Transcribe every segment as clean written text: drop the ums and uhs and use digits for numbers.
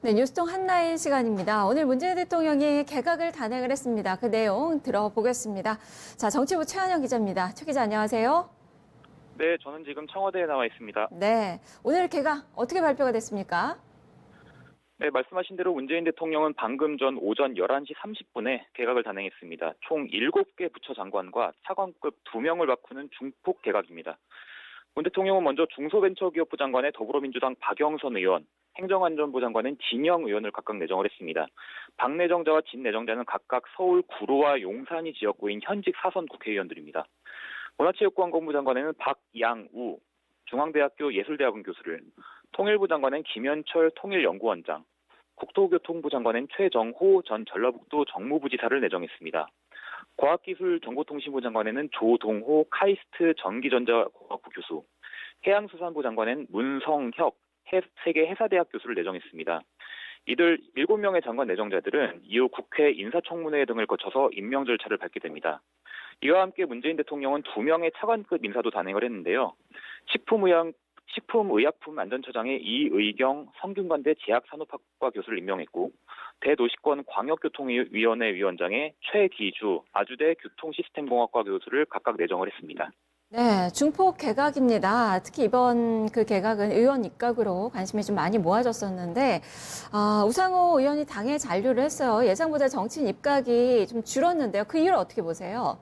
네, 뉴스통 한라인 시간입니다. 오늘 문재인 대통령이 개각을 단행을 했습니다. 그 내용 들어보겠습니다. 자, 정치부 최한영 기자입니다. 최 기자 안녕하세요. 네, 저는 지금 청와대에 나와 있습니다. 네, 오늘 개각 어떻게 발표가 됐습니까? 네, 말씀하신 대로 문재인 대통령은 방금 전 오전 11시 30분에 개각을 단행했습니다. 총 7개 부처 장관과 차관급 2명을 바꾸는 중폭 개각입니다. 문 대통령은 먼저 중소벤처기업부 장관에 더불어민주당 박영선 의원, 행정안전부 장관은 진영 의원을 각각 내정을 했습니다. 박 내정자와 진 내정자는 각각 서울 구로와 용산이 지역구인 현직 사선 국회의원들입니다. 문화체육관광부 장관에는 박양우, 중앙대학교 예술대학원 교수를, 통일부 장관은 김현철 통일연구원장, 국토교통부 장관은 최정호 전 전라북도 정무부지사를 내정했습니다. 과학기술정보통신부 장관에는 조동호 카이스트 전기전자공학부 교수, 해양수산부 장관은 문성혁 세계해사대학 교수를 내정했습니다. 이들 7명의 장관 내정자들은 이후 국회 인사청문회 등을 거쳐서 임명 절차를 밟게 됩니다. 이와 함께 문재인 대통령은 2명의 차관급 인사도 단행을 했는데요. 식품의약품안전처장에 이의경 성균관대 제약산업학과 교수를 임명했고, 대도시권 광역교통위원회 위원장에 최기주 아주대 교통시스템공학과 교수를 각각 내정을 했습니다. 네, 중폭 개각입니다. 특히 이번 그 개각은 의원 입각으로 관심이 좀 많이 모아졌었는데, 우상호 의원이 당에 잔류를 했어요. 예상보다 정치인 입각이 좀 줄었는데요. 그 이유를 어떻게 보세요?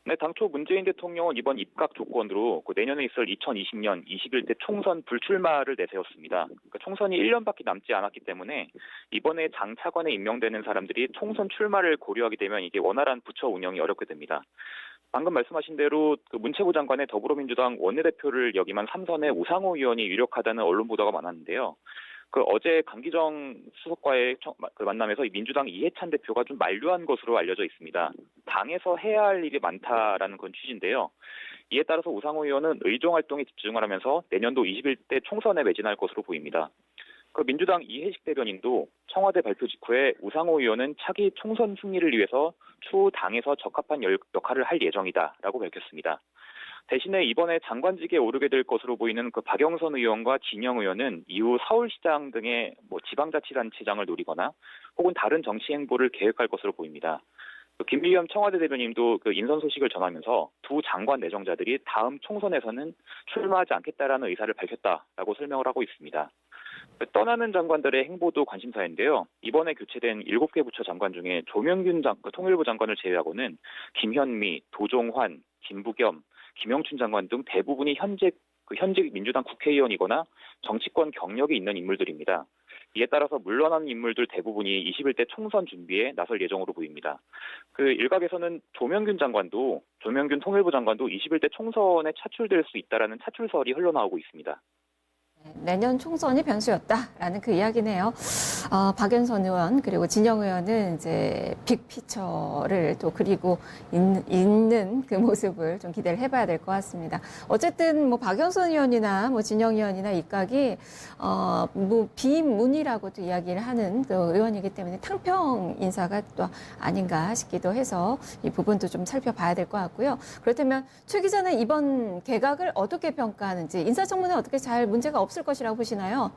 네, 당초 문재인 대통령은 이번 입각 조건으로 내년에 있을 2020년 21대 총선 불출마를 내세웠습니다. 그러니까 총선이 1년밖에 남지 않았기 때문에 이번에 장 차관에 임명되는 사람들이 총선 출마를 고려하게 되면 이게 원활한 부처 운영이 어렵게 됩니다. 방금 말씀하신 대로 문체부 장관의 더불어민주당 원내대표를 역임한 3선의 우상호 의원이 유력하다는 언론 보도가 많았는데요. 어제 강기정 수석과의 만남에서 민주당 이해찬 대표가 좀 만류한 것으로 알려져 있습니다. 당에서 해야 할 일이 많다라는 그런 취지인데요. 이에 따라서 우상호 의원은 의정 활동에 집중을 하면서 내년도 21대 총선에 매진할 것으로 보입니다. 민주당 이해식 대변인도 청와대 발표 직후에 우상호 의원은 차기 총선 승리를 위해서 추후 당에서 적합한 역할을 할 예정이다라고 밝혔습니다. 대신에 이번에 장관직에 오르게 될 것으로 보이는 박영선 의원과 진영 의원은 이후 서울시장 등의 지방자치단체장을 노리거나 혹은 다른 정치 행보를 계획할 것으로 보입니다. 김의겸 청와대 대변인도 인선 소식을 전하면서 두 장관 내정자들이 다음 총선에서는 출마하지 않겠다라는 의사를 밝혔다라고 설명을 하고 있습니다. 떠나는 장관들의 행보도 관심사인데요. 이번에 교체된 7개 부처 장관 중에 조명균 통일부 장관을 제외하고는 김현미, 도종환, 김부겸, 김영춘 장관 등 대부분이 현직 민주당 국회의원이거나 정치권 경력이 있는 인물들입니다. 이에 따라서 물러나는 인물들 대부분이 21대 총선 준비에 나설 예정으로 보입니다. 일각에서는 조명균 통일부 장관도 21대 총선에 차출될 수 있다라는 차출설이 흘러나오고 있습니다. 내년 총선이 변수였다라는 그 이야기네요. 박영선 의원 그리고 진영 의원은 이제 빅피처를 또 그리고 있는 그 모습을 좀 기대를 해봐야 될 것 같습니다. 어쨌든 박영선 의원이나 진영 의원이나 입각이 비문이라고도 이야기를 하는 그 의원이기 때문에 탕평 인사가 또 아닌가 싶기도 해서 이 부분도 좀 살펴봐야 될 것 같고요. 그렇다면 최 기자는 이번 개각을 어떻게 평가하는지, 인사청문회 어떻게 잘 문제가 없을 것이라고 보시나요?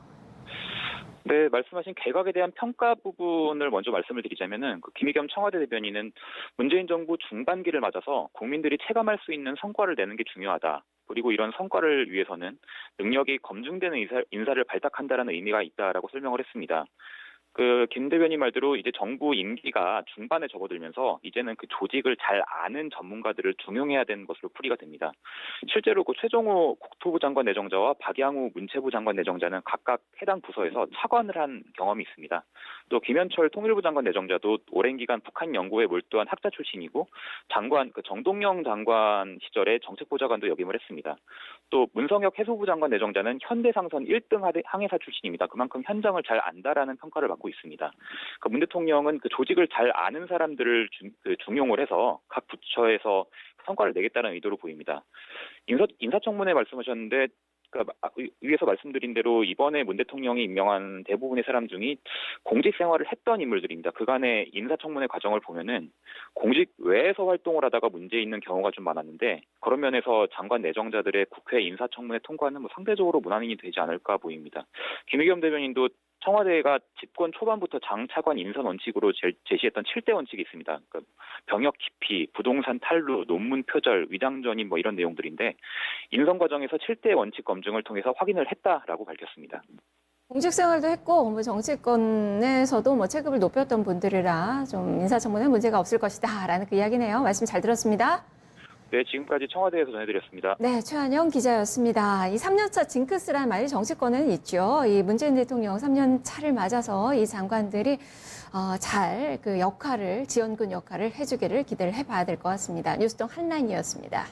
네, 말씀하신 개각에 대한 평가 부분을 먼저 말씀을 드리자면은 김의겸 청와대 대변인은 문재인 정부 중반기를 맞아서 국민들이 체감할 수 있는 성과를 내는 게 중요하다. 그리고 이런 성과를 위해서는 능력이 검증되는 인사를 발탁한다는 의미가 있다라고 설명을 했습니다. 김 대변인 말대로 이제 정부 임기가 중반에 접어들면서 이제는 그 조직을 잘 아는 전문가들을 중용해야 되는 것으로 풀이가 됩니다. 실제로 최종호 국토부 장관 내정자와 박양우 문체부 장관 내정자는 각각 해당 부서에서 차관을 한 경험이 있습니다. 또 김현철 통일부 장관 내정자도 오랜 기간 북한 연구에 몰두한 학자 출신이고 정동영 장관 시절에 정책보좌관도 역임을 했습니다. 또 문성혁 해수부 장관 내정자는 현대상선 1등 항해사 출신입니다. 그만큼 현장을 잘 안다라는 평가를 받고 있습니다. 문 대통령은 조직을 잘 아는 사람들을 중용을 해서 각 부처에서 성과를 내겠다는 의도로 보입니다. 인사청문회 말씀하셨는데 위에서 말씀드린 대로 이번에 문 대통령이 임명한 대부분의 사람 중이 공직 생활을 했던 인물들입니다. 그간의 인사청문회 과정을 보면은 공직 외에서 활동을 하다가 문제 있는 경우가 좀 많았는데, 그런 면에서 장관 내정자들의 국회 인사청문회 통과는 상대적으로 무난히 되지 않을까 보입니다. 김의겸 대변인도 청와대가 집권 초반부터 장 차관 인선 원칙으로 제시했던 7대 원칙이 있습니다. 그러니까 병역 기피, 부동산 탈루, 논문 표절, 위장 전입 뭐 이런 내용들인데 인선 과정에서 7대 원칙 검증을 통해서 확인을 했다라고 밝혔습니다. 공직 생활도 했고 뭐 정치권에서도 뭐 체급을 높였던 분들이라 좀 인사청문회 문제가 없을 것이다라는 그 이야기네요. 말씀 잘 들었습니다. 네, 지금까지 청와대에서 전해드렸습니다. 네, 최한영 기자였습니다. 이 3년차 징크스란 말이 정치권에는 있죠. 이 문재인 대통령 3년 차를 맞아서 이 장관들이 잘 그 역할을, 지원군 역할을 해주기를 기대를 해봐야 될 것 같습니다. 뉴스동 한라인이었습니다.